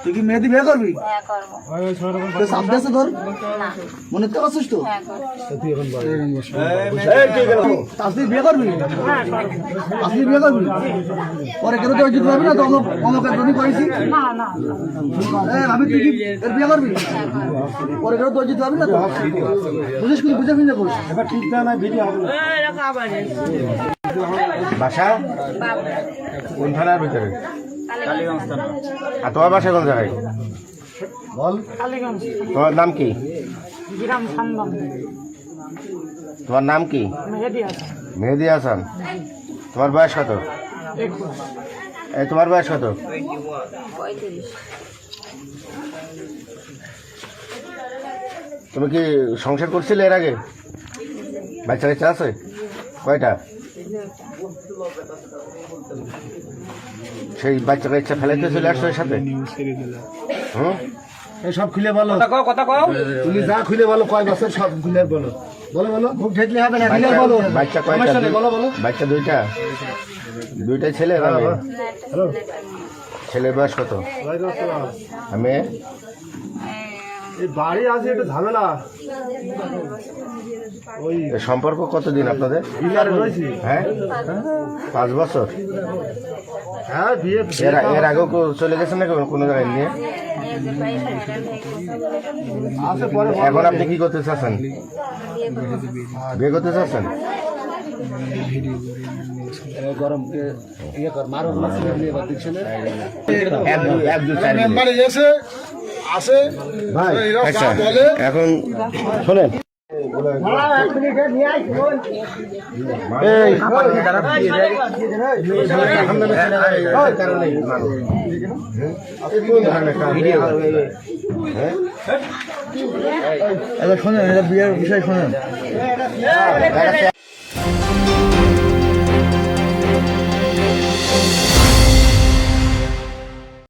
তুই কি মেহেদি বিয়ে করবি? হ্যাঁ করবো। তোর সামনে আছে তোর? না। মনে তো করছিস তো? হ্যাঁ করবো। তাসলিম বিয়ে করবি? তাসলিম বিয়ে করবি? পরে কেন তুই জিতে পারবি না তো অমকের জন্য করেছি? আমি তুই কি এর বিয়ে করবি? পরে কেন তুই জিতে পারবি না তো? বুঝিস কিন্তু বুঝে ফিরে করিস। এবার ঠিক না ভিডিও হবে না। বাসা কোন থানার ভিতরে? আর তোমার বাসা কোন জায়গায় বল? তোমার নাম কি? তোমার নাম কি? মেহেদি হাসান। তোমার বয়স কত? এই তোমার বয়স কত? 35। তুমি কি সংসার করছিলে এর আগে? বাচ্চা কাচ্চা আছে কয়টা? সেই বাচ্চা কাচ্চা ফেলাইতে চলে আসছো এর সাথে? সব খুলে বলো, কথা কও। তুমি যা খুলে বলো, কয় বছর সব খুলে বলো। বলো বলো, মুখ ঢেকলে হবে না, খুলে বলো। বাচ্চা কয়টা? বলো বলো। বাচ্চা দুইটা? দুইটাই ছেলে না মেয়ে? ছেলের বয়স কত? আমি এই বাড়ি আছে একটু ঝামেলা। ওই সম্পর্ক কতদিন আপনাদের? হ্যাঁ 5 বছর। হ্যাঁ বিয়ে এর আগেও চলে গেছেন না কোনো জায়গায় নিয়ে? আছে পরে। এখন আপনি কি করতে চাচ্ছেন? বিয়ে করতে চাচ্ছেন? গরম ইয়ে কর মারো মেম্বারে এসে আসে ভাই এরা আচ্ছা বলে। এখন শোনেন শোনেন, এটা বিয়ের বিষয় শোনেন।